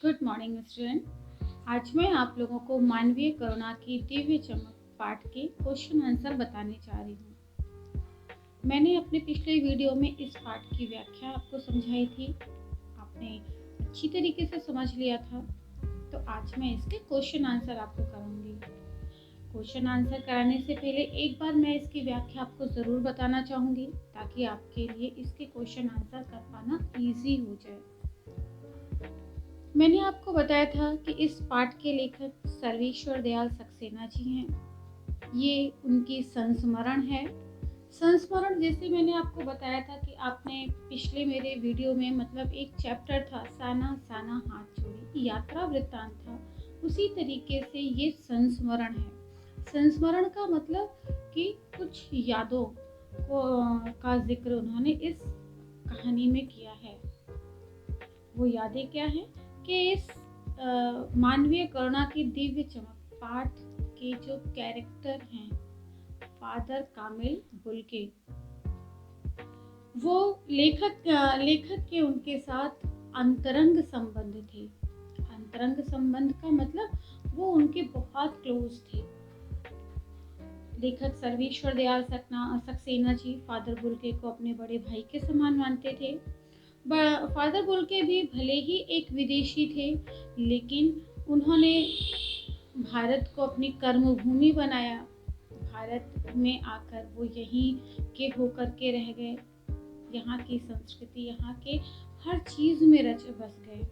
Good morning student. आज मैं आप लोगों को मानवीय करुणा की दिव्य चमक पाठ के क्वेश्चन आंसर बताने जा रही हूँ। मैंने अपने पिछले वीडियो में इस पाठ की व्याख्या आपको समझाई थी, आपने अच्छी तरीके से समझ लिया था। तो आज मैं इसके क्वेश्चन आंसर आपको कराऊंगी। क्वेश्चन आंसर कराने से पहले एक बार मैं इसकी व्याख्या आपको ज़रूर बताना चाहूँगी, ताकि आपके लिए इसके क्वेश्चन आंसर कर पाना ईजी हो जाए। मैंने आपको बताया था कि इस पाठ के लेखक सर्वेश्वर दयाल सक्सेना जी हैं। ये उनकी संस्मरण है। संस्मरण जैसे मैंने आपको बताया था कि आपने पिछले मेरे वीडियो में मतलब एक चैप्टर था साना साना हाथ जोड़ी, यात्रा वृत्तांत था, उसी तरीके से ये संस्मरण है। संस्मरण का मतलब कि कुछ यादों का जिक्र उन्होंने इस कहानी में किया है। वो यादें क्या हैं कि इस मानवीय करुणा की दिव्य चमक पाठ के जो कैरेक्टर हैं फादर कामिल बुल्के, वो लेखक के उनके साथ अंतरंग संबंध थे। अंतरंग संबंध का मतलब वो उनके बहुत क्लोज थे। लेखक सर्वेश्वर दयाल सक्सेना जी फादर बुल्के को अपने बड़े भाई के समान मानते थे। फादर बुल्के भी भले ही एक विदेशी थे, लेकिन उन्होंने भारत को अपनी कर्मभूमि बनाया। भारत में आकर वो यहीं के होकर के रह गए। यहाँ की संस्कृति, यहाँ के हर चीज़ में रच बस गए।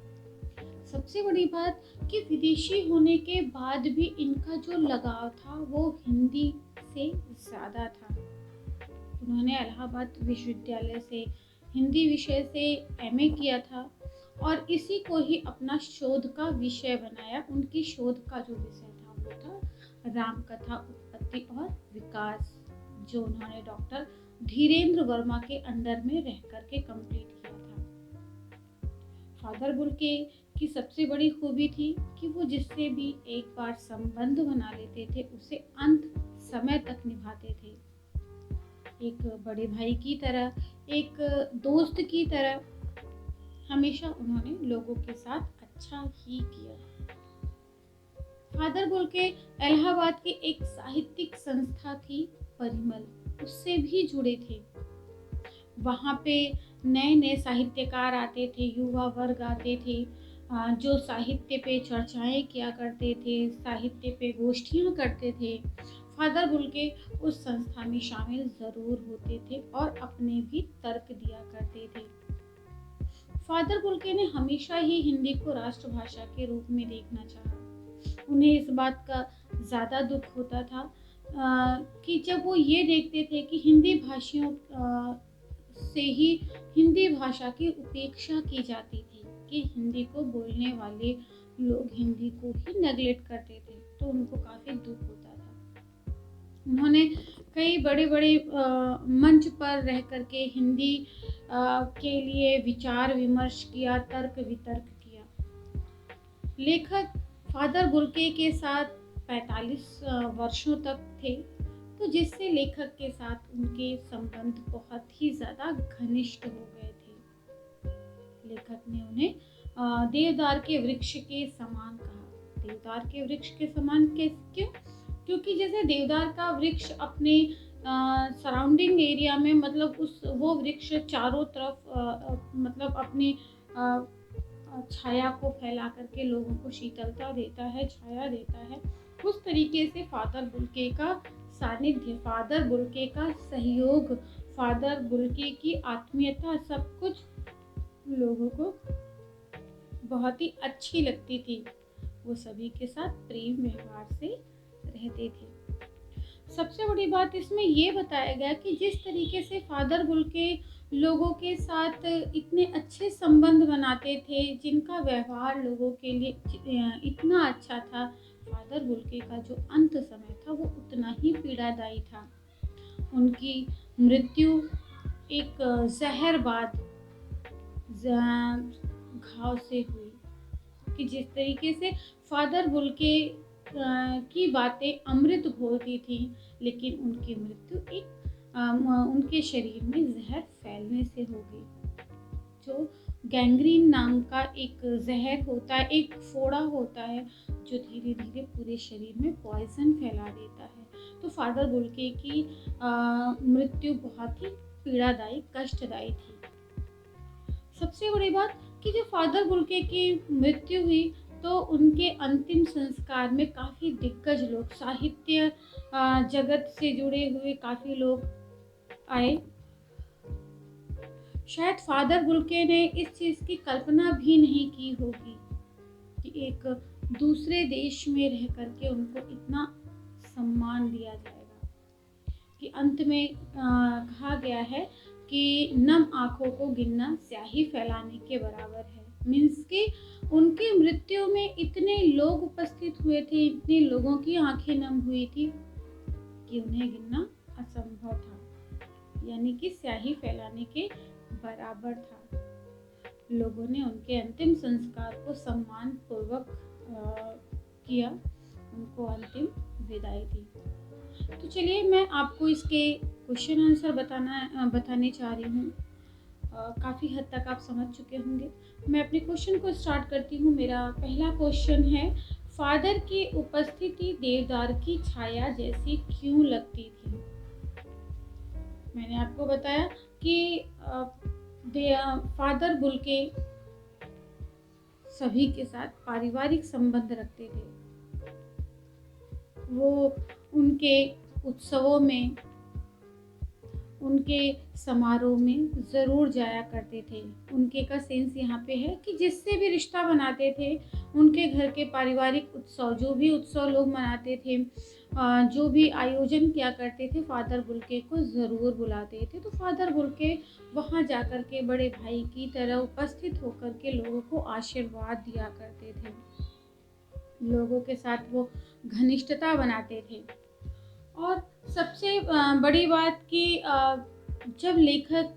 सबसे बड़ी बात कि विदेशी होने के बाद भी इनका जो लगाव था वो हिंदी से ज़्यादा था। उन्होंने इलाहाबाद विश्वविद्यालय से हिंदी विषय से एमए किया था और इसी को ही अपना शोध का विषय बनाया। उनकी शोध का जो विषय था वो था रामकथा उत्पत्ति और विकास, जो उन्होंने डॉक्टर धीरेन्द्र वर्मा के अंडर में रह करके कंप्लीट किया था। फादर बुल्के की सबसे बड़ी खूबी थी कि वो जिससे भी एक बार संबंध बना लेते थे उसे अंत समय तक निभाते थे। एक बड़े भाई की तरह, एक दोस्त की तरह हमेशा उन्होंने लोगों के साथ अच्छा ही किया। फादर बुल्के इलाहाबाद की एक साहित्यिक संस्था थी परिमल, उससे भी जुड़े थे। वहाँ पे नए नए साहित्यकार आते थे, युवा वर्ग आते थे, जो साहित्य पे चर्चाएं किया करते थे, साहित्य पे गोष्ठियाँ करते थे। फादर बुल्के उस संस्था में शामिल ज़रूर होते थे और अपने भी तर्क दिया करते थे। फादर बुल्के ने हमेशा ही हिंदी को राष्ट्रभाषा के रूप में देखना चाहा। उन्हें इस बात का ज़्यादा दुख होता था कि जब वो ये देखते थे कि हिंदी भाषियों से ही हिंदी भाषा की उपेक्षा की जाती थी, कि हिंदी को बोलने वाले लोग हिंदी को ही नेगलेक्ट करते थे, तो उनको काफ़ी दुख होता था। उन्होंने कई बड़े बड़े मंच पर रह करके हिंदी के लिए विचार विमर्श किया, तर्क वितर्क किया। लेखक फादर बुल्के के साथ 45 वर्षों तक थे, तो जिससे लेखक के साथ उनके संबंध बहुत ही ज़्यादा घनिष्ठ हो गए थे। लेखक ने उन्हें देवदार के वृक्ष के समान कहा। देवदार के वृक्ष के समान क्यों? क्योंकि जैसे देवदार का वृक्ष अपने सराउंडिंग एरिया में मतलब वो वृक्ष चारों तरफ मतलब अपनी छाया को फैला करके लोगों को शीतलता देता है, छाया देता है। उस तरीके से फादर बुल्के का सानिध्य, फादर बुल्के का सहयोग, फादर बुल्के की आत्मीयता सब कुछ लोगों को बहुत ही अच्छी लगती थी। वो सभी के साथ प्रेम व्यवहार से रहते थे। सबसे बड़ी बात इसमें ये बताया गया कि जिस तरीके से फादर बुल्के लोगों के साथ इतने अच्छे संबंध बनाते थे, जिनका व्यवहार लोगों के लिए इतना अच्छा था, फादर बुल्के का जो अंत समय था वो उतना ही पीड़ादायी था। उनकी मृत्यु एक जहरबाद घाव से हुई, कि जिस तरीके से फादर बुल्के की बातें अमृत घोलती थी, लेकिन उनकी मृत्यु एक उनके शरीर में जहर फैलने से हो गई, जो गैंग्रीन नाम का एक जहर होता है, एक फोड़ा होता है जो धीरे धीरे पूरे शरीर में पॉइजन फैला देता है। तो फादर बुल्के की मृत्यु बहुत ही पीड़ादायी, कष्टदायी थी। सबसे बड़ी बात कि जब फादर बुल्के की मृत्यु हुई तो उनके अंतिम संस्कार में काफ़ी दिग्गज लोग, साहित्य जगत से जुड़े हुए काफ़ी लोग आए। शायद फादर बुल्के ने इस चीज़ की कल्पना भी नहीं की होगी कि एक दूसरे देश में रह करके उनको इतना सम्मान दिया जाएगा, कि अंत में कहा गया है कि नम आँखों को गिनना स्याही फैलाने के बराबर है। मीन्स कि उनकी मृत्यु में इतने लोग उपस्थित हुए थे, इतने लोगों की आंखें नम हुई थी कि उन्हें गिनना असंभव था, यानी कि स्याही फैलाने के बराबर था। लोगों ने उनके अंतिम संस्कार को सम्मान पूर्वक किया, उनको अंतिम विदाई दी। तो चलिए मैं आपको इसके क्वेश्चन आंसर बताने चाह रही हूँ। काफ़ी हद तक आप समझ चुके होंगे। मैं अपने क्वेश्चन को स्टार्ट करती हूँ। मेरा पहला क्वेश्चन है, फादर की उपस्थिति देवदार की छाया जैसी क्यों लगती थी? मैंने आपको बताया कि फादर बुल्के सभी के साथ पारिवारिक संबंध रखते थे। वो उनके उत्सवों में, उनके समारोह में ज़रूर जाया करते थे। उनके का सेंस यहाँ पे है कि जिससे भी रिश्ता बनाते थे, उनके घर के पारिवारिक उत्सव, जो भी उत्सव लोग मनाते थे, जो भी आयोजन किया करते थे, फादर बुल्के को ज़रूर बुलाते थे। तो फादर बुल्के वहाँ जा कर के बड़े भाई की तरह उपस्थित होकर के लोगों को आशीर्वाद दिया करते थे। लोगों के साथ वो घनिष्ठता बनाते थे। और सबसे बड़ी बात कि जब लेखक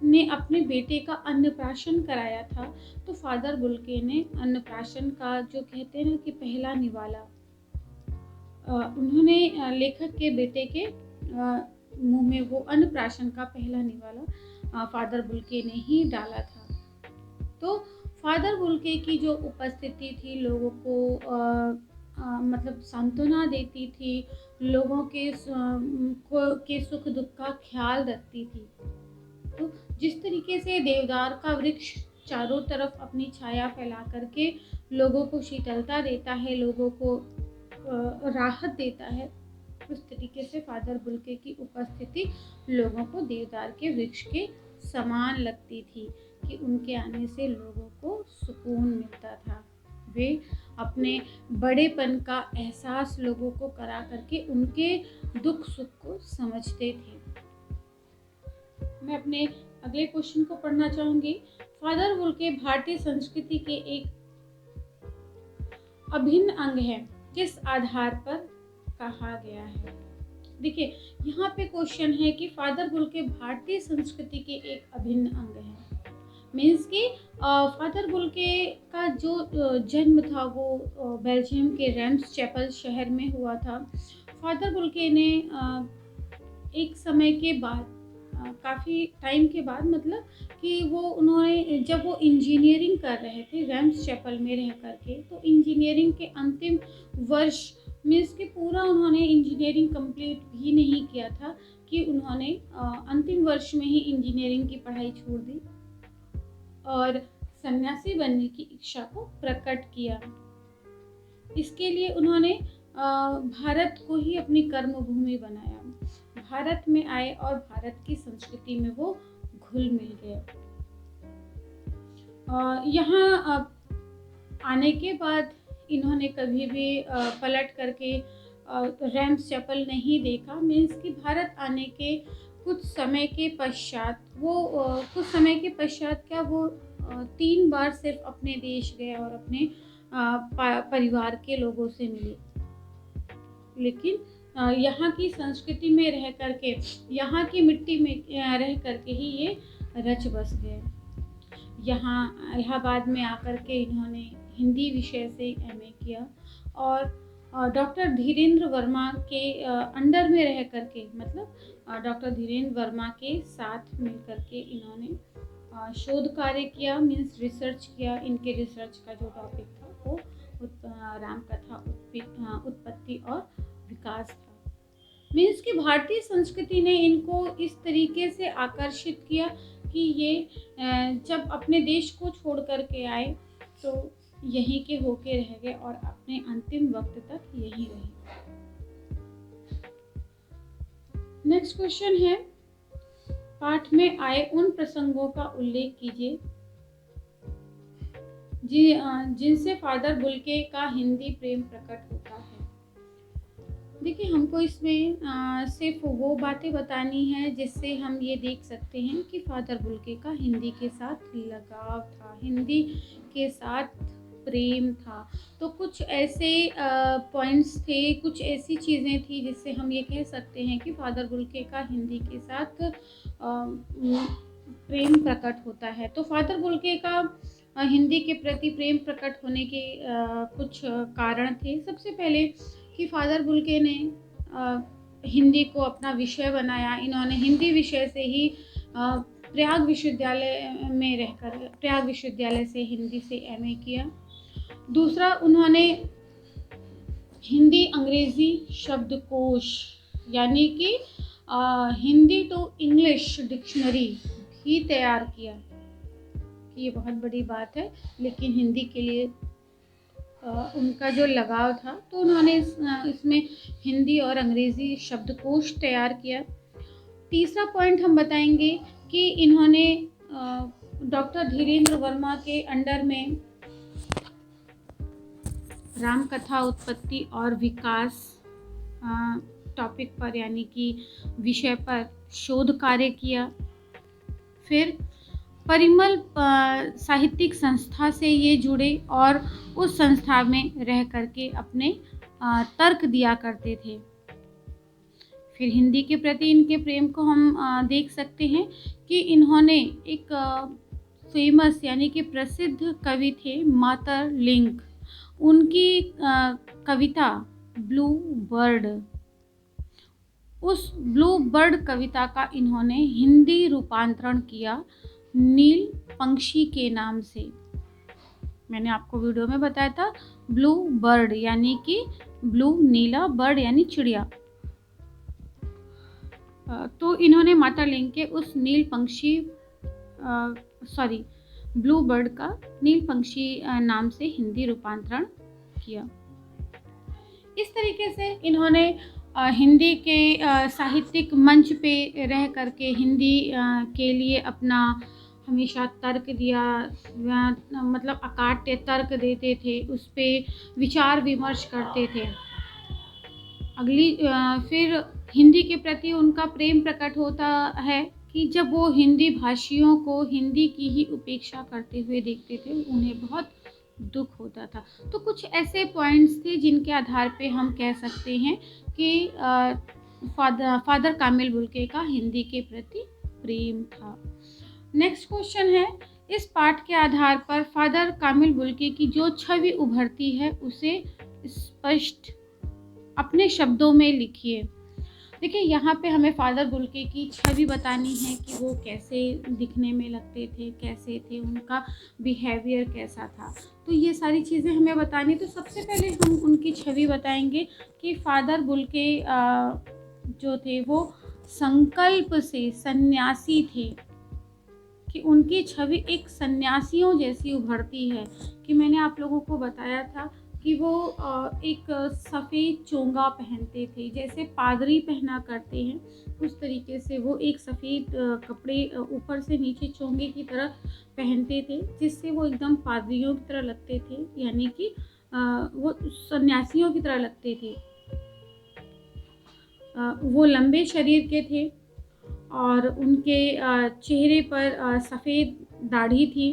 ने अपने बेटे का अन्नप्राशन कराया था, तो फादर बुल्के ने अन्नप्राशन का, जो कहते हैं ना कि पहला निवाला, उन्होंने लेखक के बेटे के मुंह में वो अन्नप्राशन का पहला निवाला फादर बुल्के ने ही डाला था। तो फादर बुल्के की जो उपस्थिति थी लोगों को मतलब सांत्वना देती थी, लोगों के सुख दुख का ख्याल रखती थी। तो जिस तरीके से देवदार का वृक्ष चारों तरफ अपनी छाया फैला करके लोगों को शीतलता देता है, लोगों को राहत देता है, उस तरीके से फादर बुल्के की उपस्थिति लोगों को देवदार के वृक्ष के समान लगती थी कि उनके आने से लोगों को सुकून मिलता था। वे अपने बड़ेपन का एहसास लोगों को करा करके उनके दुख सुख को समझते थे। मैं अपने अगले क्वेश्चन को पढ़ना चाहूँगी। फादर बुल्के भारतीय संस्कृति के एक अभिन्न अंग है, किस आधार पर कहा गया है? देखिए, यहाँ पे क्वेश्चन है कि फादर बुल्के भारतीय संस्कृति के एक अभिन्न अंग है। मीन्स कि फादर बुल्के का जो जन्म था वो बेल्जियम के रेम्स चैपल शहर में हुआ था। फादर बुल्के ने एक समय के बाद, काफ़ी टाइम के बाद, मतलब कि उन्होंने जब वो इंजीनियरिंग कर रहे थे रेम्स चैपल में रह करके, तो इंजीनियरिंग के अंतिम वर्ष मीन्स कि पूरा उन्होंने इंजीनियरिंग कंप्लीट भी नहीं किया था कि उन्होंने अंतिम वर्ष में ही इंजीनियरिंग की पढ़ाई छोड़ दी और सन्यासी बनने की इच्छा को प्रकट किया। इसके लिए उन्होंने भारत को ही अपनी कर्मभूमि बनाया। भारत में आए और भारत की संस्कृति में वो घुल मिल गए। यहाँ आने के बाद इन्होंने कभी भी पलट करके रेम्स चैपल नहीं देखा। मीन्स कि भारत आने के कुछ समय के पश्चात क्या वो 3 बार सिर्फ अपने देश गए और अपने परिवार के लोगों से मिले। लेकिन यहाँ की संस्कृति में रह करके, यहाँ की मिट्टी में रह करके ही ये रच बस गए। यहाँ इलाहाबाद में आकर के इन्होंने हिंदी विषय से एमए किया और डॉक्टर धीरेन्द्र वर्मा के अंडर में रह करके, मतलब डॉक्टर धीरेन्द्र वर्मा के साथ मिल करके इन्होंने शोध कार्य किया, मीन्स रिसर्च किया। इनके रिसर्च का जो टॉपिक था वो रामकथा उत्पत्ति और विकास था। मीन्स कि भारतीय संस्कृति ने इनको इस तरीके से आकर्षित किया कि ये जब अपने देश को छोड़ कर के आए तो यहीं के होके रह गए और अपने अंतिम वक्त तक यहीं रहे। नेक्स्ट क्वेश्चन है, पाठ में आए उन प्रसंगों का उल्लेख कीजिए जिनसे फादर बुल्के का हिंदी प्रेम प्रकट होता है। देखिए, हमको इसमें सिर्फ वो बातें बतानी है जिससे हम ये देख सकते हैं कि फादर बुल्के का हिंदी के साथ लगाव था, हिंदी के साथ प्रेम था। तो कुछ ऐसे पॉइंट्स थे, कुछ ऐसी चीज़ें थी जिससे हम ये कह सकते हैं कि फादर बुल्के का हिंदी के साथ प्रेम प्रकट होता है। तो फादर बुल्के का हिंदी के प्रति प्रेम प्रकट होने के कुछ कारण थे। सबसे पहले कि फादर बुल्के ने हिंदी को अपना विषय बनाया। इन्होंने हिंदी विषय से ही प्रयाग विश्वविद्यालय में रहकर प्रयाग विश्वविद्यालय से हिंदी से एमए किया। दूसरा, उन्होंने हिंदी अंग्रेजी शब्दकोश यानी कि हिंदी टू इंग्लिश डिक्शनरी भी तैयार किया। ये बहुत बड़ी बात है, लेकिन हिंदी के लिए उनका जो लगाव था तो उन्होंने इसमें हिंदी और अंग्रेजी शब्दकोश तैयार किया। तीसरा पॉइंट हम बताएंगे कि इन्होंने डॉक्टर धीरेन्द्र वर्मा के अंडर में रामकथा उत्पत्ति और विकास टॉपिक पर यानी कि विषय पर शोध कार्य किया। फिर परिमल साहित्यिक संस्था से ये जुड़े और उस संस्था में रह करके अपने तर्क दिया करते थे। फिर हिंदी के प्रति इनके प्रेम को हम देख सकते हैं कि इन्होंने एक फेमस यानी कि प्रसिद्ध कवि थे मातरलिंग, उनकी कविता ब्लू बर्ड, उस ब्लू बर्ड कविता का इन्होंने हिंदी रूपांतरण किया नील पंक्षी के नाम से। मैंने आपको वीडियो में बताया था ब्लू बर्ड यानी कि ब्लू नीला, बर्ड यानी चिड़िया। तो इन्होंने मातरलिंग के उस नील पंक्षी ब्लू बर्ड का नील पंक्षी नाम से हिंदी रूपांतरण किया। इस तरीके से इन्होंने हिंदी के साहित्यिक मंच पे रह करके हिंदी के लिए अपना हमेशा तर्क दिया, मतलब अकाट्य तर्क देते थे, उस पे विचार विमर्श करते थे। फिर हिंदी के प्रति उनका प्रेम प्रकट होता है कि जब वो हिंदी भाषियों को हिंदी की ही उपेक्षा करते हुए देखते थे, उन्हें बहुत दुख होता था। तो कुछ ऐसे पॉइंट्स थे जिनके आधार पे हम कह सकते हैं कि फादर कामिल बुल्के का हिंदी के प्रति प्रेम था। नेक्स्ट क्वेश्चन है, इस पाठ के आधार पर फादर कामिल बुल्के की जो छवि उभरती है उसे स्पष्ट अपने शब्दों में लिखिए। देखिए, यहाँ पे हमें फादर बुल्के की छवि बतानी है कि वो कैसे दिखने में लगते थे, कैसे थे, उनका बिहेवियर कैसा था। तो ये सारी चीज़ें हमें बतानी। तो सबसे पहले हम उनकी छवि बताएंगे कि फादर बुल्के जो थे वो संकल्प से सन्यासी थे, कि उनकी छवि एक सन्यासियों जैसी उभरती है। कि मैंने आप लोगों को बताया था कि वो एक सफ़ेद चोंगा पहनते थे, जैसे पादरी पहना करते हैं, उस तरीके से वो एक सफ़ेद कपड़े ऊपर से नीचे चोंगे की तरह पहनते थे, जिससे वो एकदम पादरियों की तरह लगते थे, यानी कि वो सन्यासियों की तरह लगते थे। वो लंबे शरीर के थे और उनके चेहरे पर सफ़ेद दाढ़ी थी,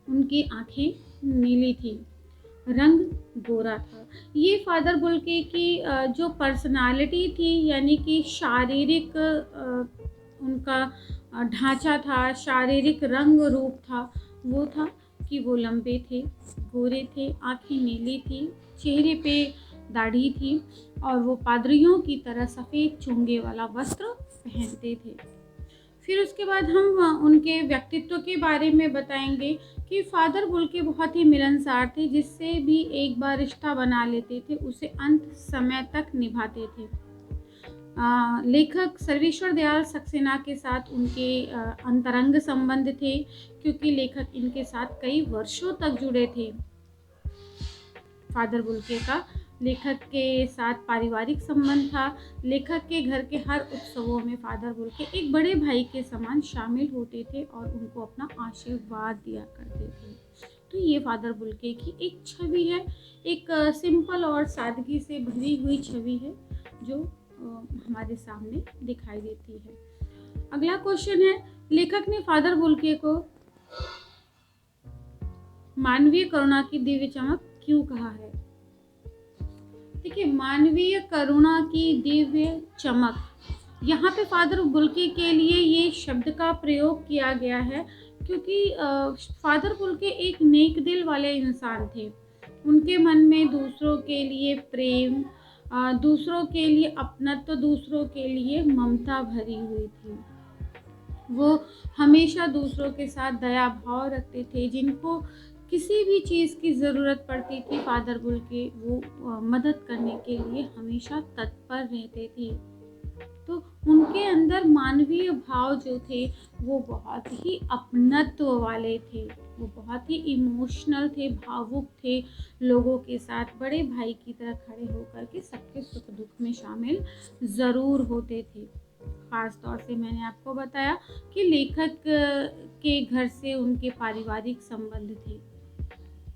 उनकी आँखें नीली थी, रंग गोरा था। ये फादर बुल्के की जो पर्सनालिटी थी, यानी कि शारीरिक उनका ढांचा था, शारीरिक रंग रूप था, वो था कि वो लंबे थे, गोरे थे, आँखें नीली थी, चेहरे पे दाढ़ी थी और वो पादरियों की तरह सफ़ेद चोंगे वाला वस्त्र पहनते थे। फिर उसके बाद हम उनके व्यक्तित्व के बारे में बताएंगे कि फादर बुल्के बहुत ही मिलनसार थे, जिससे भी एक बार रिश्ता बना लेते थे उसे अंत समय तक निभाते थे। लेखक सर्वेश्वर दयाल सक्सेना के साथ उनके अंतरंग संबंध थे, क्योंकि लेखक इनके साथ कई वर्षों तक जुड़े थे। फादर बुल्के का लेखक के साथ पारिवारिक संबंध था। लेखक के घर के हर उत्सवों में फादर बुल्के एक बड़े भाई के समान शामिल होते थे और उनको अपना आशीर्वाद दिया करते थे। तो ये फादर बुल्के की एक छवि है, एक सिंपल और सादगी से भरी हुई छवि है जो हमारे सामने दिखाई देती है। अगला क्वेश्चन है, लेखक ने फादर बुल्के को मानवीय करुणा की दिव्य चमक क्यों कहा है? देखिए, मानवीय करुणा की दिव्य चमक, यहाँ पे फादर बुल्के के लिए ये शब्द का प्रयोग किया गया है क्योंकि फादर बुल्के एक नेक दिल वाले इंसान थे। उनके मन में दूसरों के लिए प्रेम, दूसरों के लिए अपनत्व, दूसरों के लिए ममता भरी हुई थी। वो हमेशा दूसरों के साथ दया भाव रखते थे। जिनको किसी भी चीज़ की ज़रूरत पड़ती थी, फादर बुल्के वो मदद करने के लिए हमेशा तत्पर रहते थे। तो उनके अंदर मानवीय भाव जो थे वो बहुत ही अपनत्व वाले थे। वो बहुत ही इमोशनल थे, भावुक थे, लोगों के साथ बड़े भाई की तरह खड़े होकर के सबके सुख दुख में शामिल ज़रूर होते थे। खास तौर से मैंने आपको बताया कि लेखक के घर से उनके पारिवारिक संबंध थे।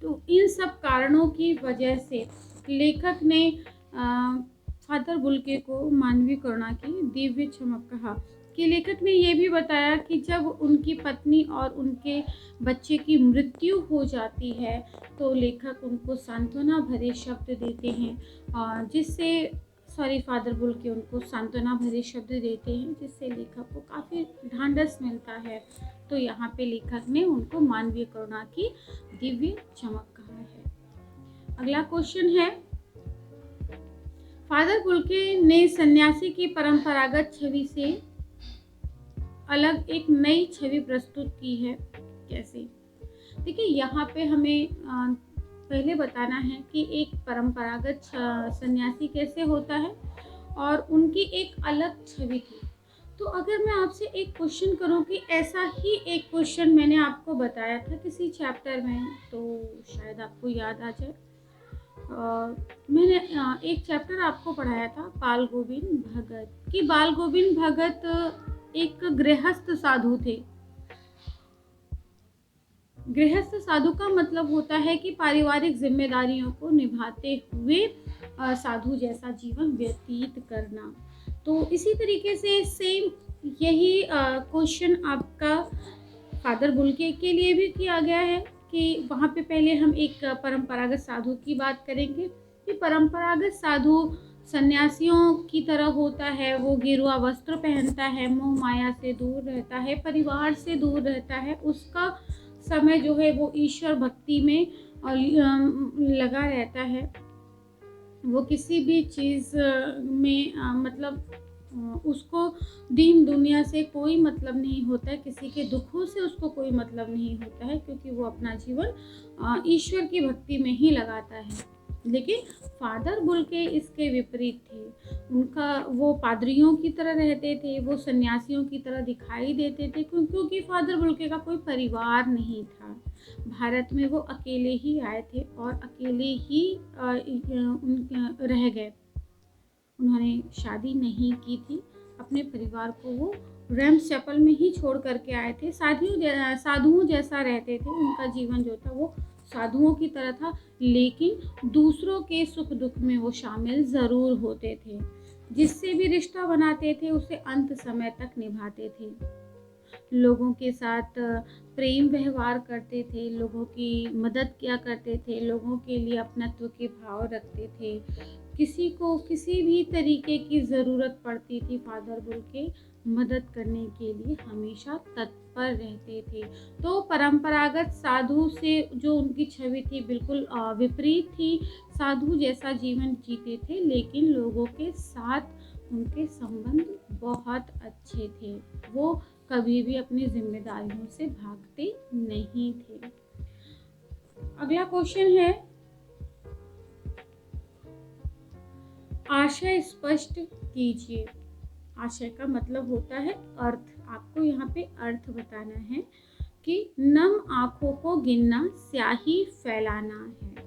तो इन सब कारणों की वजह से लेखक ने फादर बुल्के को मानवीय करुणा की दिव्य चमक कहा। कि लेखक ने यह भी बताया कि जब उनकी पत्नी और उनके बच्चे की मृत्यु हो जाती है तो लेखक उनको सांत्वना भरे शब्द देते हैं, जिससे फादर बुल्के उनको सांत्वना भरे शब्द देते हैं, जिससे लेखक को काफ़ी ढांढस मिलता है। तो यहाँ पे लेखक ने उनको मानवीय करुणा की दिव्य चमक कहा है। अगला क्वेश्चन है, फादर बुल्के ने सन्यासी की परंपरागत छवि से अलग एक नई छवि प्रस्तुत की है, कैसे? देखिए, यहाँ पे हमें पहले बताना है कि एक परंपरागत सन्यासी कैसे होता है और उनकी एक अलग छवि थी। तो अगर मैं आपसे एक क्वेश्चन करूं कि ऐसा ही एक क्वेश्चन मैंने आपको बताया था किसी चैप्टर में, तो शायद आपको याद आ जाए। मैंने एक चैप्टर आपको पढ़ाया था बाल गोविंद भगत, कि बाल गोविंद भगत एक गृहस्थ साधु थे। गृहस्थ साधु का मतलब होता है कि पारिवारिक जिम्मेदारियों को निभाते हुए साधु जैसा जीवन व्यतीत करना। तो इसी तरीके से सेम यही क्वेश्चन आपका फादर बुल्के के लिए भी किया गया है कि वहाँ पे पहले हम एक परंपरागत साधु की बात करेंगे कि परंपरागत साधु सन्यासियों की तरह होता है। वो गेरुआ वस्त्र पहनता है, मोह माया से दूर रहता है, परिवार से दूर रहता है। उसका समय जो है वो ईश्वर भक्ति में लगा रहता है। वो किसी भी चीज़ में उसको दीन दुनिया से कोई मतलब नहीं होता है, किसी के दुखों से उसको कोई मतलब नहीं होता है, क्योंकि वो अपना जीवन ईश्वर की भक्ति में ही लगाता है। लेकिन फादर बुल्के इसके विपरीत थे। उनका वो पादरियों की तरह रहते थे, वो सन्यासियों की तरह दिखाई देते थे, क्योंकि फादर बुल्के का कोई परिवार नहीं था। भारत में वो अकेले ही आए थे और अकेले ही रह गए। उन्होंने शादी नहीं की थी, अपने परिवार को वो रेम्स चैपल में ही छोड़ करके आए थे। साधुओं जैसा रहते थे, उनका जीवन जो था वो साधुओं की तरह था, लेकिन दूसरों के सुख दुख में वो शामिल ज़रूर होते थे। जिससे भी रिश्ता बनाते थे उसे अंत समय तक निभाते थे। लोगों के साथ प्रेम व्यवहार करते थे, लोगों की मदद किया करते थे, लोगों के लिए अपनत्व के भाव रखते थे। किसी को किसी भी तरीके की ज़रूरत पड़ती थी, फादर बुल्के मदद करने के लिए हमेशा तत्पर रहते थे। तो परंपरागत साधु से जो उनकी छवि थी बिल्कुल विपरीत थी। साधु जैसा जीवन जीते थे, लेकिन लोगों के साथ उनके संबंध बहुत अच्छे थे। वो कभी भी अपनी जिम्मेदारियों से भागते नहीं थे। अगला क्वेश्चन है, आशय स्पष्ट कीजिए। आशय का मतलब होता है अर्थ। आपको यहाँ पे अर्थ बताना है कि नम आंखों को गिनना स्याही फैलाना है।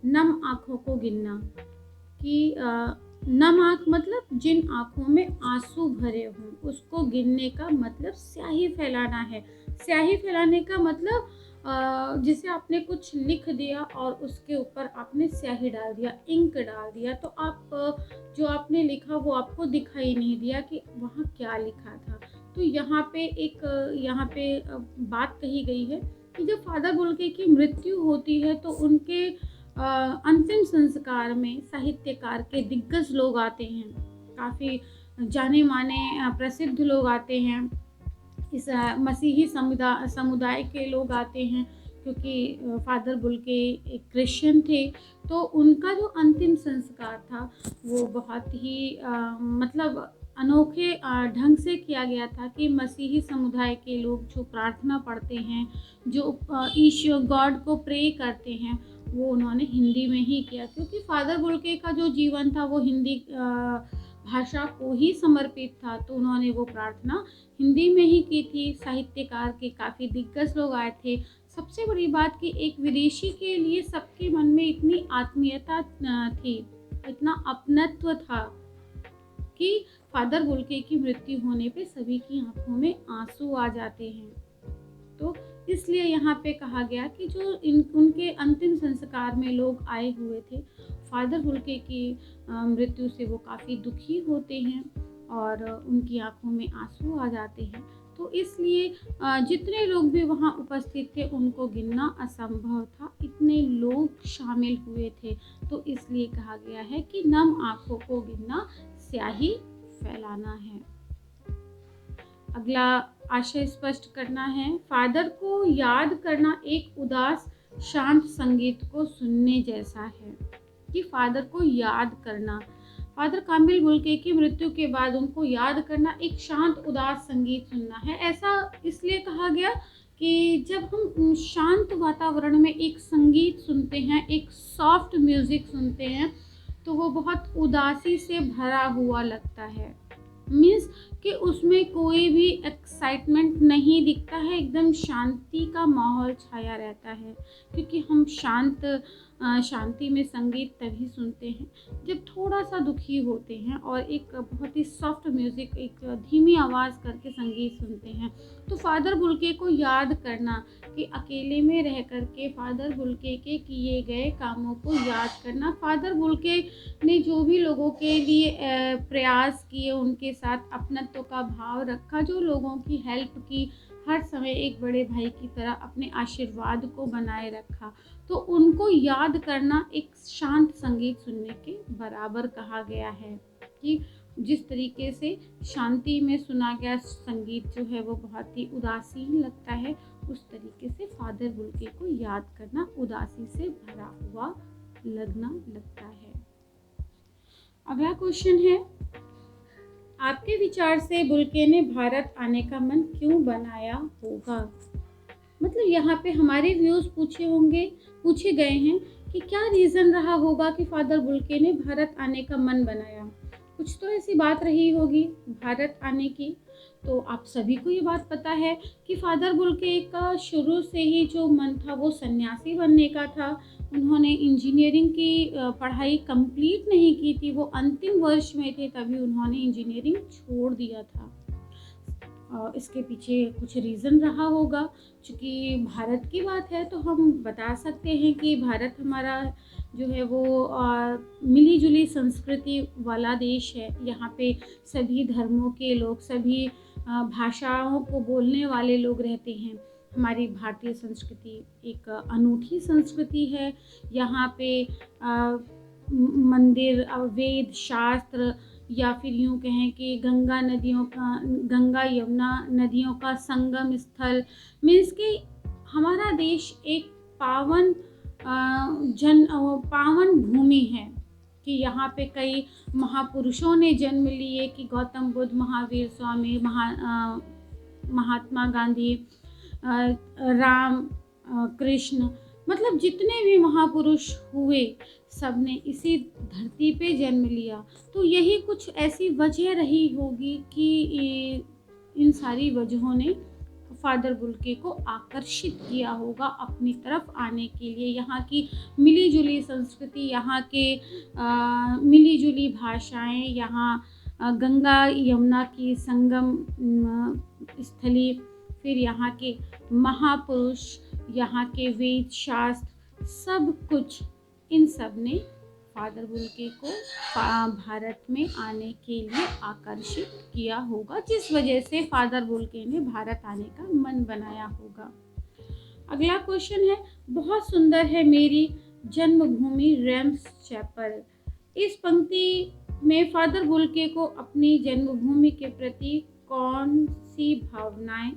नम आंखों को गिनना कि नम आंख मतलब जिन आंखों में आंसू भरे हों, उसको गिनने का मतलब स्याही फैलाना है। स्याही फैलाने का मतलब जैसे आपने कुछ लिख दिया और उसके ऊपर आपने स्याही डाल दिया, इंक डाल दिया, तो आप जो आपने लिखा वो आपको दिखाई नहीं दिया कि वहाँ क्या लिखा था। तो यहाँ पे बात कही गई है कि जब फादर बुल्के की मृत्यु होती है तो उनके अंतिम संस्कार में साहित्यकार के दिग्गज लोग आते हैं, काफ़ी जाने माने प्रसिद्ध लोग आते हैं, इस मसीही समुदाय के लोग आते हैं, क्योंकि फादर बुल्के एक क्रिश्चियन थे। तो उनका जो अंतिम संस्कार था वो बहुत ही मतलब अनोखे ढंग से किया गया था कि मसीही समुदाय के लोग जो प्रार्थना पढ़ते हैं, जो ईश्वर गॉड को प्रे करते हैं, वो उन्होंने हिंदी में ही किया, क्योंकि फादर बुल्के का जो जीवन था वो हिंदी भाषा को ही समर्पित था। तो उन्होंने वो प्रार्थना हिंदी में ही की थी। साहित्यकार के काफ़ी दिग्गज लोग आए थे। सबसे बड़ी बात कि एक विदेशी के लिए सबके मन में इतनी आत्मीयता थी, इतना अपनत्व था कि फादर बुल्के की मृत्यु होने पे सभी की आंखों में आंसू आ जाते हैं। तो इसलिए यहाँ पे कहा गया कि जो उनके अंतिम संस्कार में लोग आए हुए थे, फादर बुल्के की मृत्यु से वो काफ़ी दुखी होते हैं और उनकी आंखों में आंसू आ जाते हैं। तो इसलिए जितने लोग भी वहाँ उपस्थित थे उनको गिनना असंभव था, इतने लोग शामिल हुए थे। तो इसलिए कहा गया है कि नम आंखों को गिनना स्याही फैलाना है। अगला आशय स्पष्ट करना है। फादर को याद करना एक उदास शांत संगीत को सुनने जैसा है। कि फादर को याद करना, फादर कामिल बुल्के की मृत्यु के बाद उनको याद करना एक शांत उदास संगीत सुनना है। ऐसा इसलिए कहा गया कि जब हम शांत वातावरण में एक संगीत सुनते हैं, एक सॉफ्ट म्यूजिक सुनते हैं, तो वो बहुत उदासी से भरा हुआ लगता है। मीन्स कि उसमें कोई भी एक्साइटमेंट नहीं दिखता है, एकदम शांति का माहौल छाया रहता है। क्योंकि हम शांति में संगीत तभी सुनते हैं जब थोड़ा सा दुखी होते हैं और एक बहुत ही सॉफ्ट म्यूज़िक, एक धीमी आवाज़ करके संगीत सुनते हैं। तो फादर बुल्के को याद करना, कि अकेले में रह कर के फादर बुल्के के किए गए कामों को याद करना, फादर बुल्के ने जो भी लोगों के लिए प्रयास किए, उनके साथ अपनत्व का भाव रखा, जो लोगों की हेल्प की, हर समय एक बड़े भाई की तरह अपने आशीर्वाद को बनाए रखा, तो उनको याद करना एक शांत संगीत सुनने के बराबर कहा गया है। कि जिस तरीके से शांति में सुना गया संगीत जो है वो बहुत ही उदासीन लगता है, उस तरीके से फादर बुल्के को याद करना उदासी से भरा हुआ लगना लगता है। अगला क्वेश्चन है, आपके विचार से बुल्के ने भारत आने का मन क्यों बनाया होगा? मतलब यहाँ पे हमारे व्यूज पूछे गए हैं कि क्या रीज़न रहा होगा कि फादर बुल्के ने भारत आने का मन बनाया। कुछ तो ऐसी बात रही होगी भारत आने की। तो आप सभी को ये बात पता है कि फादर बुल्के का शुरू से ही जो मन था वो सन्यासी बनने का था। उन्होंने इंजीनियरिंग की पढ़ाई कंप्लीट नहीं की थी, वो अंतिम वर्ष में थे तभी उन्होंने इंजीनियरिंग छोड़ दिया था। इसके पीछे कुछ रीज़न रहा होगा। चूँकि भारत की बात है तो हम बता सकते हैं कि भारत हमारा जो है वो मिली जुली संस्कृति वाला देश है। यहाँ पे सभी धर्मों के लोग, सभी भाषाओं को बोलने वाले लोग रहते हैं। हमारी भारतीय संस्कृति एक अनूठी संस्कृति है। यहाँ पे मंदिर, वेद, शास्त्र, या फिर यूँ कहें कि गंगा यमुना नदियों का संगम स्थल, मीन्स कि हमारा देश एक पावन भूमि है। कि यहाँ पे कई महापुरुषों ने जन्म लिए, कि गौतम बुद्ध, महावीर स्वामी, महात्मा गांधी, राम, कृष्ण, मतलब जितने भी महापुरुष हुए सब ने इसी धरती पे जन्म लिया। तो यही कुछ ऐसी वजह रही होगी कि इन सारी वजहों ने फादर बुल्के को आकर्षित किया होगा अपनी तरफ आने के लिए। यहाँ की मिली जुली संस्कृति, यहाँ के मिली जुली भाषाएं, यहाँ गंगा यमुना की संगम स्थली, फिर यहाँ के महापुरुष, यहाँ के वेद शास्त्र, सब कुछ, इन सब ने फादर बुल्के को भारत में आने के लिए आकर्षित किया होगा, जिस वजह से फादर बुल्के ने भारत आने का मन बनाया होगा। अगला क्वेश्चन है, बहुत सुंदर है मेरी जन्मभूमि रेम्स चैपल। इस पंक्ति में फादर बुल्के को अपनी जन्मभूमि के प्रति कौन सी भावनाएं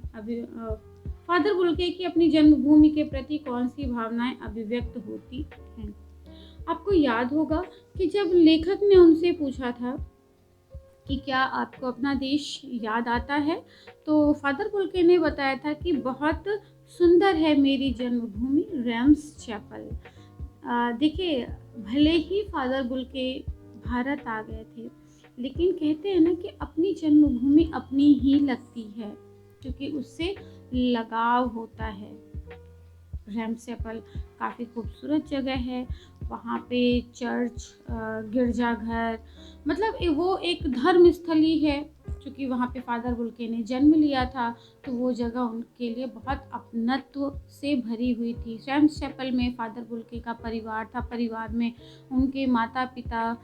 फादर बुल्के की अपनी जन्मभूमि के प्रति कौन सी भावनाएं अभिव्यक्त होती हैं? आपको याद होगा कि जब लेखक ने उनसे पूछा था कि क्या आपको अपना देश याद आता है, तो फादर बुल्के ने बताया था कि बहुत सुंदर है मेरी जन्मभूमि रेम्स चैपल। देखिए, भले ही फादर बुल्के भारत आ गए थे, लेकिन कहते हैं ना कि अपनी जन्मभूमि अपनी ही लगती है, क्योंकि उससे लगाव होता है। रेम्स चैपल काफ़ी खूबसूरत जगह है, वहाँ पे चर्च, गिरजाघर, मतलब वो एक धर्म स्थली है। क्योंकि वहाँ पे फादर बुल्के ने जन्म लिया था, तो वो जगह उनके लिए बहुत अपनत्व से भरी हुई थी। रेम्स चैपल में फादर बुल्के का परिवार था, परिवार में उनके माता पिता,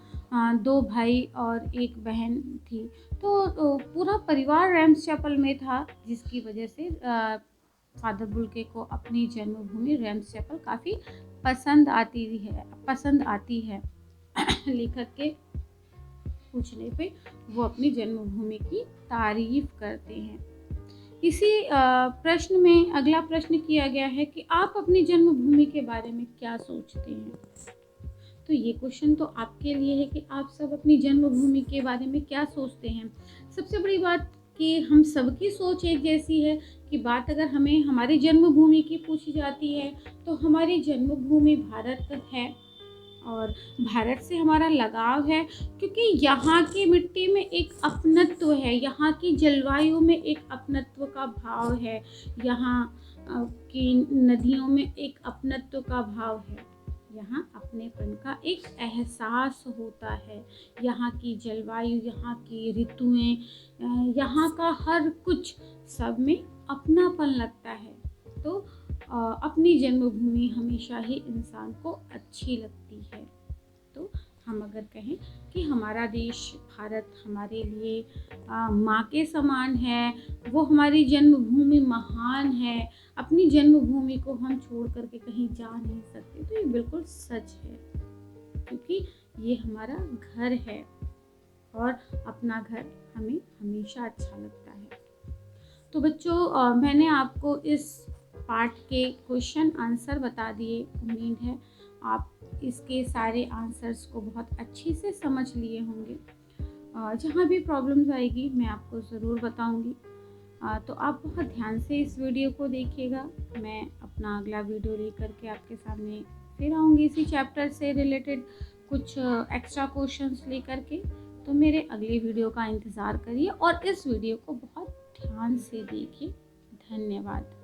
2 भाई और 1 बहन थी। तो पूरा परिवार रेम्स चैपल में था, जिसकी वजह से फादर बुल्के को अपनी जन्मभूमि रेम्स चैपल काफ़ी पसंद आती है। लेखक के पूछने पे वो अपनी जन्मभूमि की तारीफ करते हैं। इसी प्रश्न में अगला प्रश्न किया गया है कि आप अपनी जन्मभूमि के बारे में क्या सोचते हैं? तो ये क्वेश्चन तो आपके लिए है कि आप सब अपनी जन्मभूमि के बारे में क्या सोचते हैं। सबसे बड़ी बात कि हम सबकी सोच एक जैसी है कि बात अगर हमें हमारी जन्मभूमि की पूछी जाती है, तो हमारी जन्मभूमि भारत है और भारत से हमारा लगाव है, क्योंकि यहाँ की मिट्टी में एक अपनत्व है, यहाँ की जलवायु में एक अपनत्व का भाव है, यहाँ की नदियों में एक अपनत्व का भाव है, यहाँ अपनेपन का एक एहसास होता है। यहाँ की जलवायु, यहाँ की ऋतुएं, यहाँ का हर कुछ, सब में अपनापन लगता है। तो अपनी जन्मभूमि हमेशा ही इंसान को अच्छी लगती है। तो हम अगर कहें कि हमारा देश भारत हमारे लिए माँ के समान है, वो हमारी जन्मभूमि महान है, अपनी जन्मभूमि को हम छोड़ करके कहीं जा नहीं सकते, तो ये बिल्कुल सच है, क्योंकि ये हमारा घर है और अपना घर हमें हमेशा अच्छा लगता है। तो बच्चों, मैंने आपको इस पार्ट के क्वेश्चन आंसर बता दिए। उम्मीद है आप इसके सारे आंसर्स को बहुत अच्छी से समझ लिए होंगे। जहाँ भी प्रॉब्लम्स आएगी मैं आपको ज़रूर बताऊंगी। तो आप बहुत ध्यान से इस वीडियो को देखिएगा। मैं अपना अगला वीडियो लेकर के आपके सामने फिर आऊँगी इसी चैप्टर से रिलेटेड कुछ एक्स्ट्रा क्वेश्चंस लेकर के। तो मेरे अगले वीडियो का इंतज़ार करिए और इस वीडियो को बहुत ध्यान से देखिए। धन्यवाद।